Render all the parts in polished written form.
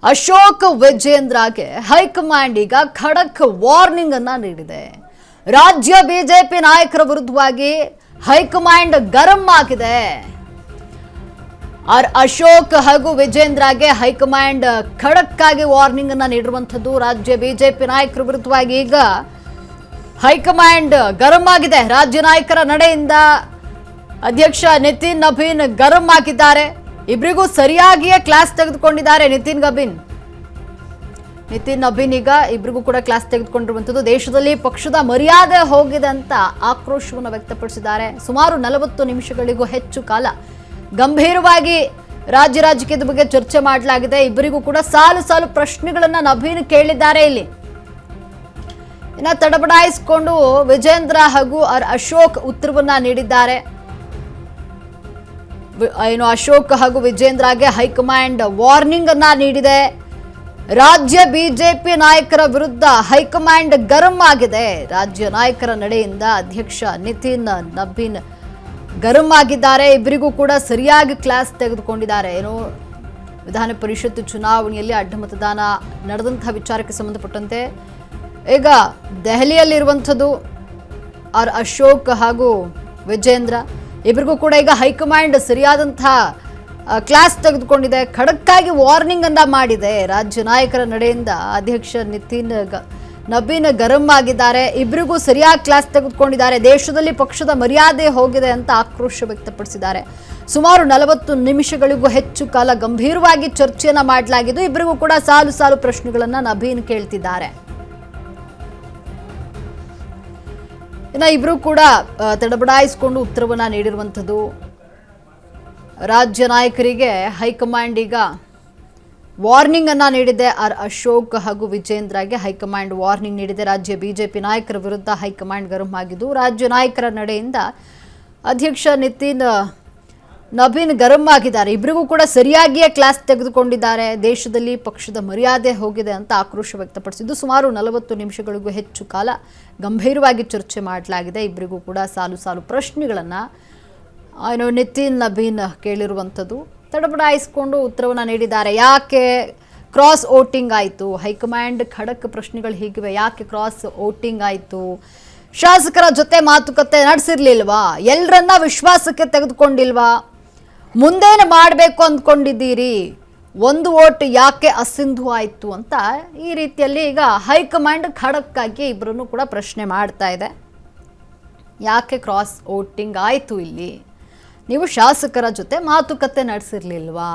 Ashok ವಿಜೇಂದ್ರಗೆ high command ಈಗ ಖಡಕ್ warning ಅನ್ನ ನೀಡಿದೆ. ರಾಜ್ಯ ಬಿಜೆಪಿ ನಾಯಕರ ವಿರುದ್ಧವಾಗಿ ಹೈಕಮಾಂಡ್ ಗರಂ ಆಗಿದೆ. ಅಶೋಕ್ ಹಾಗೂ ವಿಜೇಂದ್ರಗೆ ಹೈಕಮಾಂಡ್ ಖಡಕ್ ಆಗಿ ವಾರ್ನಿಂಗ್ ಅನ್ನ ನೀಡಿರುವಂತದ್ದು. ರಾಜ್ಯ ಬಿಜೆಪಿ ನಾಯಕರ ವಿರುದ್ಧವಾಗಿ ಈಗ ಹೈಕಮಾಂಡ್ ಗರಂ ಆಗಿದೆ. ರಾಜ್ಯ ನಾಯಕರ ನಡೆಯಿಂದ ಅಧ್ಯಕ್ಷ ನಿತಿನ್ ನಬೀನ್ ಗರಂ ಆಗಿದ್ದಾರೆ. ಇಬ್ಬರಿಗೂ ಸರಿಯಾಗಿಯೇ ಕ್ಲಾಸ್ ತೆಗೆದುಕೊಂಡಿದ್ದಾರೆ ನಿತಿನ್ ನಬೀನ್ ಈಗ ಇಬ್ಬರಿಗೂ ಕೂಡ ಕ್ಲಾಸ್ ತೆಗೆದುಕೊಂಡಿರುವಂಥದ್ದು. ದೇಶದಲ್ಲಿ ಪಕ್ಷದ ಮರ್ಯಾದೆ ಹೋಗಿದೆ ಅಂತ ಆಕ್ರೋಶವನ್ನು ವ್ಯಕ್ತಪಡಿಸಿದ್ದಾರೆ. ಸುಮಾರು 40 ನಿಮಿಷಗಳಿಗೂ ಹೆಚ್ಚು ಕಾಲ ಗಂಭೀರವಾಗಿ ರಾಜಕೀಯದ ಬಗ್ಗೆ ಚರ್ಚೆ ಮಾಡಲಾಗಿದೆ. ಇಬ್ಬರಿಗೂ ಕೂಡ ಸಾಲು ಪ್ರಶ್ನೆಗಳನ್ನ ನಬೀನ್ ಕೇಳಿದ್ದಾರೆ. ಇಲ್ಲಿ ಇನ್ನ ತಡಬಡಾಯಿಸಿಕೊಂಡು ವಿಜೇಂದ್ರ ಹಾಗೂ ಅಶೋಕ್ ಉತ್ತರವನ್ನ ನೀಡಿದ್ದಾರೆ. ಅಶೋಕ್ ಹಾಗೂ ವಿಜೇಂದ್ರಗೆ ಹೈಕಮಾಂಡ್ ವಾರ್ನಿಂಗ್ ಅನ್ನ ನೀಡಿದೆ. ರಾಜ್ಯ ಬಿಜೆಪಿ ನಾಯಕರ ವಿರುದ್ಧ ಹೈಕಮಾಂಡ್ ಗರಂ ಆಗಿದೆ. ರಾಜ್ಯ ನಾಯಕರ ನಡೆಯಿಂದ ಅಧ್ಯಕ್ಷ ನಿತಿನ್ ನಬೀನ್ ಗರಂ ಆಗಿದ್ದಾರೆ. ಇಬ್ಬರಿಗೂ ಕೂಡ ಸರಿಯಾಗಿ ಕ್ಲಾಸ್ ತೆಗೆದುಕೊಂಡಿದ್ದಾರೆ. ವಿಧಾನ ಪರಿಷತ್ ಚುನಾವಣೆಯಲ್ಲಿ ಅಡ್ಡ ಮತದಾನ ನಡೆದಂತಹ ವಿಚಾರಕ್ಕೆ ಸಂಬಂಧಪಟ್ಟಂತೆ ಈಗ ದೆಹಲಿಯಲ್ಲಿರುವಂಥದ್ದು ಅಶೋಕ್ ಹಾಗೂ ವಿಜೇಂದ್ರ ಇಬ್ಬರಿಗೂ ಕೂಡ ಈಗ ಹೈಕಮಾಂಡ್ ಸರಿಯಾದಂತಹ ಕ್ಲಾಸ್ ತೆಗೆದುಕೊಂಡಿದೆ. ಖಡಕ್ಕಾಗಿ ವಾರ್ನಿಂಗ್ ಅನ್ನ ಮಾಡಿದೆ. ರಾಜ್ಯ ನಾಯಕರ ನಡೆಯಿಂದ ಅಧ್ಯಕ್ಷ ನಿತಿನ್ ನಬೀನ್ ಗರಂ ಆಗಿದ್ದಾರೆ. ಇಬ್ಬರಿಗೂ ಸರಿಯಾಗಿ ಕ್ಲಾಸ್ ತೆಗೆದುಕೊಂಡಿದ್ದಾರೆ. ದೇಶದಲ್ಲಿ ಪಕ್ಷದ ಮರ್ಯಾದೆ ಹೋಗಿದೆ ಅಂತ ಆಕ್ರೋಶ ವ್ಯಕ್ತಪಡಿಸಿದ್ದಾರೆ. ಸುಮಾರು 40 ನಿಮಿಷಗಳಿಗೂ ಹೆಚ್ಚು ಕಾಲ ಗಂಭೀರವಾಗಿ ಚರ್ಚೆಯನ್ನ ಮಾಡಲಾಗಿದ್ದು ಇಬ್ಬರಿಗೂ ಕೂಡ ಸಾಲು ಪ್ರಶ್ನೆಗಳನ್ನ ನಬೀನ್ ಕೇಳ್ತಿದ್ದಾರೆ. ಇನ್ನು ಇಬ್ಬರು ಕೂಡ ತಡಬಡಾಯಿಸಿಕೊಂಡು ಉತ್ತರವನ್ನ ನೀಡಿರುವಂಥದ್ದು. ರಾಜ್ಯ ನಾಯಕರಿಗೆ ಹೈಕಮಾಂಡ್ ಈಗ ವಾರ್ನಿಂಗ್ ಅನ್ನ ನೀಡಿದೆ. ಅಶೋಕ್ ಹಾಗೂ ವಿಜೇಂದ್ರಗೆ ಹೈಕಮಾಂಡ್ ವಾರ್ನಿಂಗ್ ನೀಡಿದೆ. ರಾಜ್ಯ ಬಿಜೆಪಿ ನಾಯಕರ ವಿರುದ್ಧ ಹೈಕಮಾಂಡ್ ಗರಂ ಆಗಿದ್ದು ರಾಜ್ಯ ನಾಯಕರ ನಡೆಯಿಂದ ಅಧ್ಯಕ್ಷ ನಿತಿನ್ ನಬೀನ್ ಗರಂ ಆಗಿದ್ದಾರೆ. ಇಬ್ಬರಿಗೂ ಕೂಡ ಸರಿಯಾಗಿಯೇ ಕ್ಲಾಸ್ ತೆಗೆದುಕೊಂಡಿದ್ದಾರೆ. ದೇಶದಲ್ಲಿ ಪಕ್ಷದ ಮರ್ಯಾದೆ ಹೋಗಿದೆ ಅಂತ ಆಕ್ರೋಶ ವ್ಯಕ್ತಪಡಿಸಿದ್ದು ಸುಮಾರು 40 ನಿಮಿಷಗಳಿಗೂ ಹೆಚ್ಚು ಕಾಲ ಗಂಭೀರವಾಗಿ ಚರ್ಚೆ ಮಾಡಲಾಗಿದೆ. ಇಬ್ಬರಿಗೂ ಕೂಡ ಸಾಲು ಪ್ರಶ್ನೆಗಳನ್ನು ನಿತಿನ್ ನಬೀನ್ ಕೇಳಿರುವಂಥದ್ದು. ತಡಬಡಾಯಿಸಿಕೊಂಡು ಉತ್ತರವನ್ನು ನೀಡಿದ್ದಾರೆ. ಯಾಕೆ ಕ್ರಾಸ್ ವೋಟಿಂಗ್ ಆಯಿತು? ಹೈಕಮಾಂಡ್ ಖಡಕ್ ಪ್ರಶ್ನೆಗಳು ಹೀಗಿವೆ. ಯಾಕೆ ಕ್ರಾಸ್ ವೋಟಿಂಗ್ ಆಯಿತು? ಶಾಸಕರ ಜೊತೆ ಮಾತುಕತೆ ನಡೆಸಿರ್ಲಿಲ್ವಾ? ಎಲ್ಲರನ್ನ ವಿಶ್ವಾಸಕ್ಕೆ ತೆಗೆದುಕೊಂಡಿಲ್ವಾ? ಮುಂದೇನು ಮಾಡಬೇಕು ಅಂದ್ಕೊಂಡಿದ್ದೀರಿ? ಒಂದು ವೋಟ್ ಯಾಕೆ ಅಸಿಂಧು ಆಯಿತು ಅಂತ ಈ ರೀತಿಯಲ್ಲಿ ಈಗ ಹೈಕಮಾಂಡ್ ಖಡಕ್ಕಾಗಿ ಇಬ್ಬರನ್ನು ಕೂಡ ಪ್ರಶ್ನೆ ಮಾಡ್ತಾ ಇದೆ. ಯಾಕೆ ಕ್ರಾಸ್ ವೋಟಿಂಗ್ ಆಯಿತು? ಇಲ್ಲಿ ನೀವು ಶಾಸಕರ ಜೊತೆ ಮಾತುಕತೆ ನಡೆಸಿರ್ಲಿಲ್ವಾ?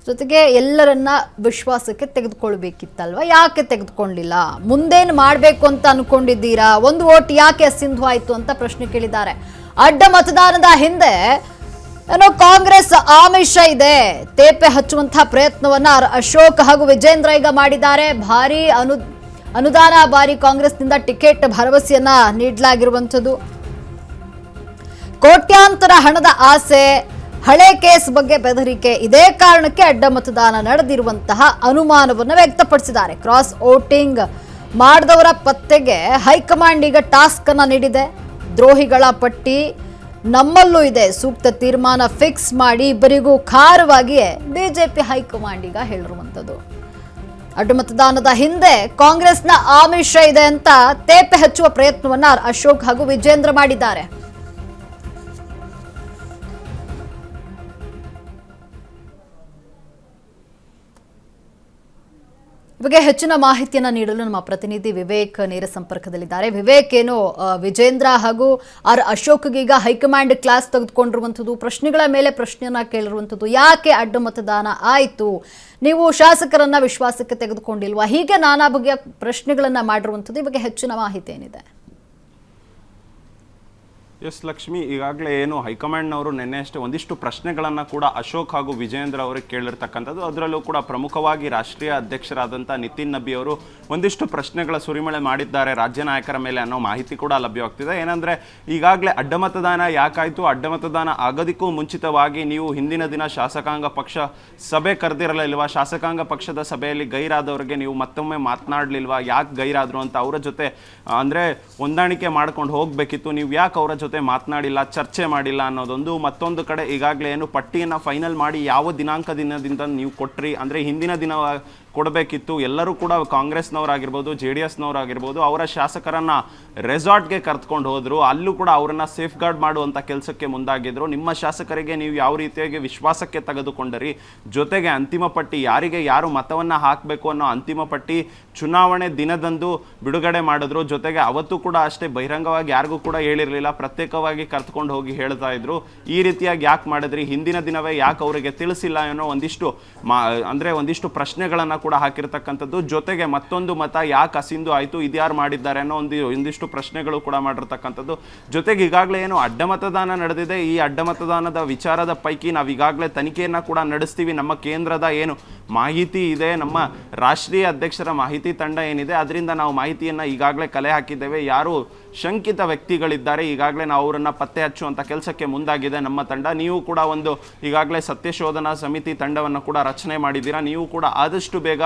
ಜೊತೆಗೆ ಎಲ್ಲರನ್ನ ವಿಶ್ವಾಸಕ್ಕೆ ತೆಗೆದುಕೊಳ್ಬೇಕಿತ್ತಲ್ವ? ಯಾಕೆ ತೆಗೆದುಕೊಂಡಿಲ್ಲ? ಮುಂದೇನು ಮಾಡಬೇಕು ಅಂತ ಅನ್ಕೊಂಡಿದ್ದೀರಾ? ಒಂದು ವೋಟ್ ಯಾಕೆ ಅಸಿಂಧು ಆಯಿತು ಅಂತ ಪ್ರಶ್ನೆ ಕೇಳಿದ್ದಾರೆ. ಅಡ್ಡ ಮತದಾನದ ಹಿಂದೆ ಕಾಂಗ್ರೆಸ್ ಆಮಿಷ ಇದೆ. ತೇಪೆ ಹಚ್ಚುವಂತಹ ಪ್ರಯತ್ನವನ್ನ ಅಶೋಕ್ ಹಾಗೂ ವಿಜೇಂದ್ರ ಈಗ ಮಾಡಿದ್ದಾರೆ. ಭಾರಿ ಅನುದಾನ ಬಾರಿ ಕಾಂಗ್ರೆಸ್ನಿಂದ ಟಿಕೆಟ್ ಭರವಸೆಯನ್ನ ನೀಡಲಾಗಿರುವಂಥದ್ದು. ಕೋಟ್ಯಾಂತರ ಹಣದ ಆಸೆ, ಹಳೆ ಕೇಸ್ ಬಗ್ಗೆ ಬೆದರಿಕೆ, ಇದೇ ಕಾರಣಕ್ಕೆ ಅಡ್ಡ ಮತದಾನ ನಡೆದಿರುವಂತಹ ಅನುಮಾನವನ್ನು ವ್ಯಕ್ತಪಡಿಸಿದ್ದಾರೆ. ಕ್ರಾಸ್ ವೋಟಿಂಗ್ ಮಾಡಿದವರ ಪತ್ತೆಗೆ ಹೈಕಮಾಂಡ್ ಈಗ ಟಾಸ್ಕ್ ಅನ್ನ ನೀಡಿದೆ. ದ್ರೋಹಿಗಳ ಪಟ್ಟಿ ನಮ್ಮಲ್ಲೂ ಇದೆ. ಸೂಕ್ತ ತೀರ್ಮಾನ ಫಿಕ್ಸ್ ಮಾಡಿ ಇಬ್ಬರಿಗೂ ಖಾರವಾಗಿಯೇ ಬಿಜೆಪಿ ಹೈಕಮಾಂಡ್ ಈಗ ಹೇಳಿರುವಂಥದ್ದು. ಅಡ್ಡ ಮತದಾನದ ಹಿಂದೆ ಕಾಂಗ್ರೆಸ್ನ ಆಮಿಷ ಇದೆ ಅಂತ ತೇಪೆ ಹಚ್ಚುವ ಪ್ರಯತ್ನವನ್ನ ಅಶೋಕ್ ಹಾಗೂ ವಿಜೇಂದ್ರ ಮಾಡಿದ್ದಾರೆ. ಬಗ್ಗೆ ಹೆಚ್ಚಿನ ಮಾಹಿತಿಯನ್ನು ನೀಡಲು ನಮ್ಮ ಪ್ರತಿನಿಧಿ ವಿವೇಕ್ ನೇರ ಸಂಪರ್ಕದಲ್ಲಿದ್ದಾರೆ. ವಿವೇಕ್, ಏನು ವಿಜೇಂದ್ರ ಹಾಗೂ ಅಶೋಕ್ಗೆ ಈಗ ಹೈಕಮಾಂಡ್ ಕ್ಲಾಸ್ ತೆಗೆದುಕೊಂಡಿರುವಂಥದ್ದು, ಪ್ರಶ್ನೆಗಳ ಮೇಲೆ ಪ್ರಶ್ನೆಯನ್ನ ಕೇಳಿರುವಂಥದ್ದು, ಯಾಕೆ ಅಡ್ಡ ಮತದಾನ ಆಯಿತು? ನೀವು ಶಾಸಕರನ್ನ ವಿಶ್ವಾಸಕ್ಕೆ ತೆಗೆದುಕೊಂಡಿಲ್ವಾ? ಹೀಗೆ ನಾನಾ ಬಗೆಯ ಪ್ರಶ್ನೆಗಳನ್ನ ಮಾಡಿರುವಂಥದ್ದು. ಈ ಬಗ್ಗೆ ಹೆಚ್ಚಿನ ಮಾಹಿತಿ ಏನಿದೆ? ಎಸ್ ಲಕ್ಷ್ಮಿ, ಈಗಾಗಲೇ ಏನು ಹೈಕಮಾಂಡ್ನವರು ನಿನ್ನೆ ಅಷ್ಟೇ ಒಂದಿಷ್ಟು ಪ್ರಶ್ನೆಗಳನ್ನು ಕೂಡ ಅಶೋಕ್ ಹಾಗೂ ವಿಜೇಂದ್ರ ಅವರಿಗೆ ಕೇಳಿರ್ತಕ್ಕಂಥದ್ದು. ಅದರಲ್ಲೂ ಕೂಡ ಪ್ರಮುಖವಾಗಿ ರಾಷ್ಟ್ರೀಯ ಅಧ್ಯಕ್ಷರಾದಂಥ ನಿತಿನ್ ನಬಿ ಅವರು ಒಂದಿಷ್ಟು ಪ್ರಶ್ನೆಗಳ ಸುರಿಮಳೆ ಮಾಡಿದ್ದಾರೆ ರಾಜ್ಯ ನಾಯಕರ ಮೇಲೆ ಅನ್ನೋ ಮಾಹಿತಿ ಕೂಡ ಲಭ್ಯವಾಗ್ತಿದೆ. ಏನಂದರೆ ಈಗಾಗಲೇ ಅಡ್ಡ ಮತದಾನ ಯಾಕಾಯಿತು, ಅಡ್ಡ ಮತದಾನ ಆಗೋದಕ್ಕೂ ಮುಂಚಿತವಾಗಿ ನೀವು ಹಿಂದಿನ ದಿನ ಶಾಸಕಾಂಗ ಪಕ್ಷ ಸಭೆ ಕರೆದಿರಲಿಲ್ವಾ? ಶಾಸಕಾಂಗ ಪಕ್ಷದ ಸಭೆಯಲ್ಲಿ ಗೈರಾದವರಿಗೆ ನೀವು ಮತ್ತೊಮ್ಮೆ ಮಾತನಾಡಲಿಲ್ವಾ? ಯಾಕೆ ಗೈರಾದರು ಅಂತ ಅವರ ಜೊತೆ ಅಂದರೆ ಹೊಂದಾಣಿಕೆ ಮಾಡ್ಕೊಂಡು ಹೋಗಬೇಕಿತ್ತು. ನೀವು ಯಾಕೆ ಅವರ ಜೊತೆ ಜೊತೆ ಮಾತನಾಡಿಲ್ಲ, ಚರ್ಚೆ ಮಾಡಿಲ್ಲ ಅನ್ನೋದೊಂದು. ಮತ್ತೊಂದು ಕಡೆ ಈಗಾಗಲೇ ಏನು ಪಟ್ಟಿಯನ್ನು ಫೈನಲ್ ಮಾಡಿ ಯಾವ ದಿನದಿಂದ ನೀವು ಕೊಟ್ರಿ, ಅಂದರೆ ಹಿಂದಿನ ದಿನ ಕೊಡಬೇಕಿತ್ತು. ಎಲ್ಲರೂ ಕೂಡ ಕಾಂಗ್ರೆಸ್ನವರಾಗಿರ್ಬೋದು, JDSನವರಾಗಿರ್ಬೋದು, ಅವರ ಶಾಸಕರನ್ನು ರೆಸಾರ್ಟ್ಗೆ ಕರೆದುಕೊಂಡು ಹೋದರು. ಅಲ್ಲೂ ಕೂಡ ಅವರನ್ನು ಸೇಫ್ ಗಾರ್ಡ್ ಮಾಡುವಂಥ ಕೆಲಸಕ್ಕೆ ಮುಂದಾಗಿದ್ದರು. ನಿಮ್ಮ ಶಾಸಕರಿಗೆ ನೀವು ಯಾವ ರೀತಿಯಾಗಿ ವಿಶ್ವಾಸಕ್ಕೆ ತೆಗೆದುಕೊಂಡರಿ, ಜೊತೆಗೆ ಅಂತಿಮ ಪಟ್ಟಿ ಯಾರಿಗೆ ಯಾರು ಮತವನ್ನು ಹಾಕಬೇಕು ಅನ್ನೋ ಅಂತಿಮ ಪಟ್ಟಿ ಚುನಾವಣೆ ದಿನದಂದು ಬಿಡುಗಡೆ ಮಾಡಿದ್ರು. ಜೊತೆಗೆ ಅವತ್ತು ಕೂಡ ಅಷ್ಟೇ ಬಹಿರಂಗವಾಗಿ ಯಾರಿಗೂ ಕೂಡ ಹೇಳಿರಲಿಲ್ಲ, ಪ್ರತ್ಯೇಕವಾಗಿ ಕರೆದುಕೊಂಡು ಹೋಗಿ ಹೇಳ್ತಾ ಇದ್ರು. ಈ ರೀತಿಯಾಗಿ ಯಾಕೆ ಮಾಡಿದ್ರಿ, ಹಿಂದಿನ ದಿನವೇ ಯಾಕೆ ಅವರಿಗೆ ತಿಳಿಸಿಲ್ಲ ಅನ್ನೋ ಒಂದಿಷ್ಟು ಪ್ರಶ್ನೆಗಳನ್ನು ಕೂಡ ಹಾಕಿರ್ತಕ್ಕಂಥದ್ದು. ಜೊತೆಗೆ ಮತ್ತೊಂದು ಮತ ಯಾಕೆ ಅಸಿಂಧು ಆಯಿತು, ಇದ್ಯಾರು ಮಾಡಿದ್ದಾರೆ ಅನ್ನೋ ಒಂದಿಷ್ಟು ಪ್ರಶ್ನೆಗಳು ಕೂಡ ಮಾಡಿರ್ತಕ್ಕಂಥದ್ದು. ಜೊತೆಗೆ ಈಗಾಗಲೇ ಏನು ಅಡ್ಡ ಮತದಾನ ನಡೆದಿದೆ, ಈ ಅಡ್ಡ ಮತದಾನದ ವಿಚಾರದ ಪೈಕಿ ನಾವು ಈಗಾಗಲೇ ತನಿಖೆಯನ್ನು ಕೂಡ ನಡೆಸ್ತೀವಿ. ನಮ್ಮ ಕೇಂದ್ರದ ಏನು ಮಾಹಿತಿ ಇದೆ, ನಮ್ಮ ರಾಷ್ಟ್ರೀಯ ಅಧ್ಯಕ್ಷರ ಮಾಹಿತಿ ತಂಡ ಏನಿದೆ, ಅದರಿಂದ ನಾವು ಮಾಹಿತಿಯನ್ನು ಈಗಾಗಲೇ ಕಲೆ ಹಾಕಿದ್ದೇವೆ. ಯಾರು ಶಂಕಿತ ವ್ಯಕ್ತಿಗಳಿದ್ದಾರೆ ಈಗಾಗಲೇ ನಾವು ಅವರನ್ನು ಪತ್ತೆ ಹಚ್ಚುವಂಥ ಕೆಲಸಕ್ಕೆ ಮುಂದಾಗಿದೆ ನಮ್ಮ ತಂಡ. ನೀವು ಕೂಡ ಈಗಾಗಲೇ ಸತ್ಯಶೋಧನಾ ಸಮಿತಿ ತಂಡವನ್ನು ಕೂಡ ರಚನೆ ಮಾಡಿದ್ದೀರಾ. ನೀವು ಕೂಡ ಆದಷ್ಟು ಬೇಗ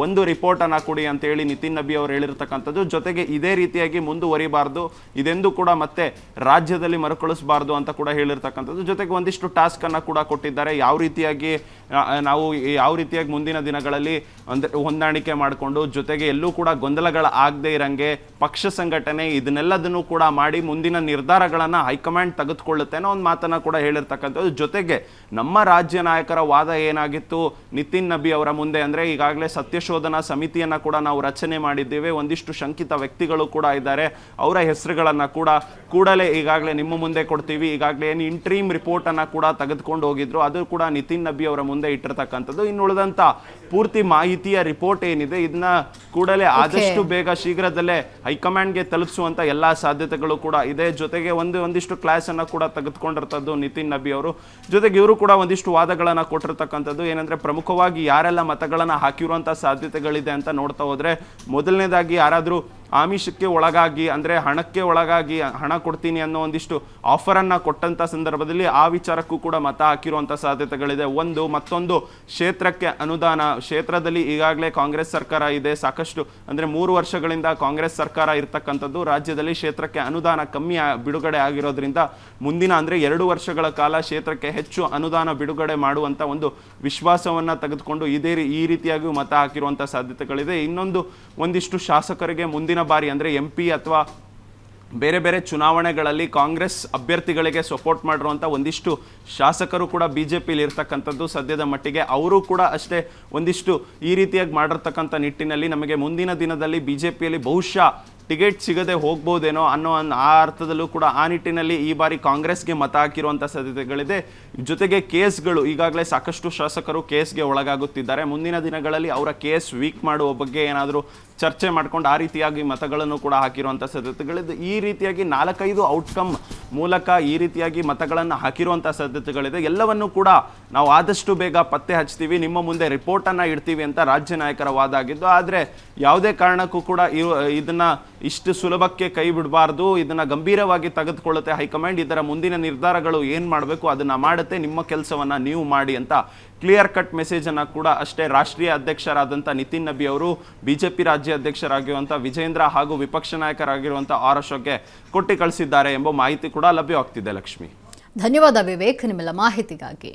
ಒಂದು ರಿಪೋರ್ಟನ್ನು ಕೊಡಿ ಅಂತೇಳಿ ನಿತಿನ್ ನಬಿ ಅವರು ಹೇಳಿರ್ತಕ್ಕಂಥದ್ದು. ಜೊತೆಗೆ ಇದೇ ರೀತಿಯಾಗಿ ಮುಂದುವರಿಬಾರ್ದು, ಇದೆಂದು ಕೂಡ ಮತ್ತೆ ರಾಜ್ಯದಲ್ಲಿ ಮರುಕಳಿಸಬಾರ್ದು ಅಂತ ಕೂಡ ಹೇಳಿರ್ತಕ್ಕಂಥದ್ದು. ಜೊತೆಗೆ ಒಂದಿಷ್ಟು ಟಾಸ್ಕನ್ನು ಕೂಡ ಕೊಟ್ಟಿದ್ದಾರೆ, ಯಾವ ರೀತಿಯಾಗಿ ಮುಂದಿನ ದಿನಗಳಲ್ಲಿ ಹೊಂದಾಣಿಕೆ ಮಾಡಿಕೊಂಡು, ಜೊತೆಗೆ ಎಲ್ಲೂ ಕೂಡ ಗೊಂದಲಗಳಾಗದೇ ಇರಂಗೆ ಪಕ್ಷ ಸಂಘಟನೆ ಇದನ್ನೆಲ್ಲದನ್ನು ಕೂಡ ಮಾಡಿ ಮುಂದಿನ ನಿರ್ಧಾರಗಳನ್ನು ಹೈಕಮಾಂಡ್ ತೆಗೆದುಕೊಳ್ಳುತ್ತೆ ಅನ್ನೋ ಒಂದು ಮಾತನ್ನು ಕೂಡ ಹೇಳಿರ್ತಕ್ಕಂಥದ್ದು. ಜೊತೆಗೆ ನಮ್ಮ ರಾಜ್ಯ ನಾಯಕರ ವಾದ ಏನಾಗಿತ್ತು ನಿತಿನ್ ನಬಿ ಅವರ ಮುಂದೆ ಅಂದರೆ, ಈಗಾಗಲೇ ಸತ್ಯಶೋಧನಾ ಸಮಿತಿಯನ್ನು ಕೂಡ ನಾವು ರಚನೆ ಮಾಡಿದ್ದೇವೆ, ಒಂದಿಷ್ಟು ಶಂಕಿತ ವ್ಯಕ್ತಿಗಳು ಕೂಡ ಇದ್ದಾರೆ, ಅವರ ಹೆಸರುಗಳನ್ನು ಕೂಡ ಕೂಡಲೇ ಈಗಾಗಲೇ ನಿಮ್ಮ ಮುಂದೆ ಕೊಡ್ತೀವಿ. ಈಗಾಗಲೇ ಏನು ಇಂಟ್ರೀಮ್ ರಿಪೋರ್ಟನ್ನು ಕೂಡ ತೆಗೆದುಕೊಂಡು ಹೋಗಿದ್ರು, ಅದು ಕೂಡ ನಿತಿನ್ ನಬಿ ಅವರ ಮುಂದೆ ಇಟ್ಟಿರ್ತಕ್ಕಂಥದ್ದು. ಇನ್ನು ಉಳಿದಂಥ ಪೂರ್ತಿ ಮಾಹಿತಿಯ ರಿಪೋರ್ಟ್ ಏನಿದೆ ಇದನ್ನ ಕೂಡಲೇ ಆದಷ್ಟು ಬೇಗ ಶೀಘ್ರದಲ್ಲೇ ಹೈಕಮಾಂಡ್ಗೆ ತಲುಪಿಸುವಂತ ಎಲ್ಲಾ ಸಾಧ್ಯತೆಗಳು ಕೂಡ ಇದೆ. ಜೊತೆಗೆ ಒಂದಿಷ್ಟು ಕ್ಲಾಸ್ ಅನ್ನ ಕೂಡ ತೆಗೆದುಕೊಂಡಿರ್ತದ್ದು ನಿತಿನ್ ನಬಿ ಅವರು. ಜೊತೆಗೆ ಇವರು ಕೂಡ ಒಂದಿಷ್ಟು ವಾದಗಳನ್ನ ಕೊಟ್ಟಿರ್ತಕ್ಕಂಥದ್ದು ಏನಂದ್ರೆ, ಪ್ರಮುಖವಾಗಿ ಯಾರೆಲ್ಲ ಮತಗಳನ್ನ ಹಾಕಿರುವಂತ ಸಾಧ್ಯತೆಗಳಿದೆ ಅಂತ ನೋಡ್ತಾ ಹೋದ್ರೆ, ಮೊದಲನೇದಾಗಿ ಯಾರಾದ್ರೂ ಆಮಿಷಕ್ಕೆ ಒಳಗಾಗಿ ಅಂದರೆ ಹಣಕ್ಕೆ ಒಳಗಾಗಿ ಹಣ ಕೊಡ್ತೀನಿ ಅನ್ನೋ ಒಂದಿಷ್ಟು ಆಫರನ್ನು ಕೊಟ್ಟಂಥ ಸಂದರ್ಭದಲ್ಲಿ ಆ ವಿಚಾರಕ್ಕೂ ಕೂಡ ಮತ ಹಾಕಿರುವಂಥ ಸಾಧ್ಯತೆಗಳಿದೆ. ಮತ್ತೊಂದು ಕ್ಷೇತ್ರಕ್ಕೆ ಅನುದಾನ, ಕ್ಷೇತ್ರದಲ್ಲಿ ಈಗಾಗಲೇ ಕಾಂಗ್ರೆಸ್ ಸರ್ಕಾರ ಇದೆ, ಸಾಕಷ್ಟು ಅಂದರೆ 3 ವರ್ಷಗಳಿಂದ ಕಾಂಗ್ರೆಸ್ ಸರ್ಕಾರ ಇರ್ತಕ್ಕಂಥದ್ದು. ರಾಜ್ಯದಲ್ಲಿ ಕ್ಷೇತ್ರಕ್ಕೆ ಅನುದಾನ ಕಮ್ಮಿ ಬಿಡುಗಡೆ ಆಗಿರೋದ್ರಿಂದ ಮುಂದಿನ ಅಂದರೆ 2 ವರ್ಷಗಳ ಕಾಲ ಕ್ಷೇತ್ರಕ್ಕೆ ಹೆಚ್ಚು ಅನುದಾನ ಬಿಡುಗಡೆ ಮಾಡುವಂಥ ಒಂದು ವಿಶ್ವಾಸವನ್ನು ತೆಗೆದುಕೊಂಡು ಈ ರೀತಿಯಾಗಿ ಮತ ಹಾಕಿರುವಂಥ ಸಾಧ್ಯತೆಗಳಿದೆ. ಒಂದಿಷ್ಟು ಶಾಸಕರಿಗೆ ಮುಂದಿನ ಬಾರಿ ಅಂದರೆ MP ಅಥವಾ ಬೇರೆ ಬೇರೆ ಚುನಾವಣೆಗಳಲ್ಲಿ ಕಾಂಗ್ರೆಸ್ ಅಭ್ಯರ್ಥಿಗಳಿಗೆ ಸಪೋರ್ಟ್ ಮಾಡಿರುವಂಥ ಒಂದಿಷ್ಟು ಶಾಸಕರು ಕೂಡ BJPಲಿ ಇರ್ತಕ್ಕಂಥದ್ದು. ಸದ್ಯದ ಮಟ್ಟಿಗೆ ಅವರು ಕೂಡ ಅಷ್ಟೇ ಒಂದಿಷ್ಟು ಈ ರೀತಿಯಾಗಿ ಮಾಡಿರ್ತಕ್ಕಂಥ ನಿಟ್ಟಿನಲ್ಲಿ ನಮಗೆ ಮುಂದಿನ ದಿನದಲ್ಲಿ BJPಯಲ್ಲಿ ಬಹುಶಃ ಟಿಕೆಟ್ ಸಿಗದೆ ಹೋಗ್ಬೋದೇನೋ ಅನ್ನೋ ಆ ಅರ್ಥದಲ್ಲೂ ಕೂಡ ಆ ನಿಟ್ಟಿನಲ್ಲಿ ಈ ಬಾರಿ ಕಾಂಗ್ರೆಸ್ಗೆ ಮತ ಹಾಕಿರುವಂಥ ಸಾಧ್ಯತೆಗಳಿದೆ. ಜೊತೆಗೆ ಕೇಸ್ಗಳು ಈಗಾಗಲೇ ಸಾಕಷ್ಟು ಶಾಸಕರು ಕೇಸ್ಗೆ ಒಳಗಾಗುತ್ತಿದ್ದಾರೆ. ಮುಂದಿನ ದಿನಗಳಲ್ಲಿ ಅವರ ಕೇಸ್ ವೀಕ್ ಮಾಡುವ ಬಗ್ಗೆ ಏನಾದರೂ ಚರ್ಚೆ ಮಾಡ್ಕೊಂಡು ಆ ರೀತಿಯಾಗಿ ಮತಗಳನ್ನು ಕೂಡ ಹಾಕಿರುವಂಥ ಸಾಧ್ಯತೆಗಳಿದೆ. ಈ ರೀತಿಯಾಗಿ 4-5 ಔಟ್ಕಮ್ ಮೂಲಕ ಈ ರೀತಿಯಾಗಿ ಮತಗಳನ್ನು ಹಾಕಿರುವಂಥ ಸಾಧ್ಯತೆಗಳಿದೆ. ಎಲ್ಲವನ್ನೂ ಕೂಡ ನಾವು ಆದಷ್ಟು ಬೇಗ ಪತ್ತೆ ಹಚ್ತೀವಿ, ನಿಮ್ಮ ಮುಂದೆ ರಿಪೋರ್ಟನ್ನು ಇಡ್ತೀವಿ ಅಂತ ರಾಜ್ಯ ನಾಯಕರ ವಾದ ಆಗಿದ್ದು. ಆದರೆ ಯಾವುದೇ ಕಾರಣಕ್ಕೂ ಕೂಡ ಇದನ್ನು ಇಷ್ಟು ಸುಲಭಕ್ಕೆ ಕೈ ಬಿಡಬಾರ್ದು, ಇದನ್ನು ಗಂಭೀರವಾಗಿ ತೆಗೆದುಕೊಳ್ಳುತ್ತೆ ಹೈಕಮಾಂಡ್. ಇದರ ಮುಂದಿನ ನಿರ್ಧಾರಗಳು ಏನು ಮಾಡಬೇಕು ಅದನ್ನು ಮಾಡುತ್ತೆ, ನಿಮ್ಮ ಕೆಲಸವನ್ನು ನೀವು ಮಾಡಿ ಅಂತ ಕ್ಲಿಯರ್ ಕಟ್ ಮೆಸೇಜನ್ನು ಕೂಡ ಅಷ್ಟೇ ರಾಷ್ಟ್ರೀಯ ಅಧ್ಯಕ್ಷರಾದಂಥ ನಿತಿನ್ ನಬಿ ಅವರು BJP ರಾಜ್ಯ ಅಧ್ಯಕ್ಷರಾಗಿರುವಂಥ ವಿಜೇಂದ್ರ ಹಾಗೂ ವಿಪಕ್ಷ ನಾಯಕರಾಗಿರುವಂಥ ಆರ್ ಅಶೋಕ್ಗೆ ಕೊಟ್ಟು ಕಳಿಸಿದ್ದಾರೆ ಎಂಬ ಮಾಹಿತಿ ಕೂಡ ಲಭ್ಯವಾಗ್ತಿದೆ. ಲಕ್ಷ್ಮಿ, ಧನ್ಯವಾದ ವಿವೇಕ್ ನಿಮ್ಮೆಲ್ಲ ಮಾಹಿತಿಗಾಗಿ.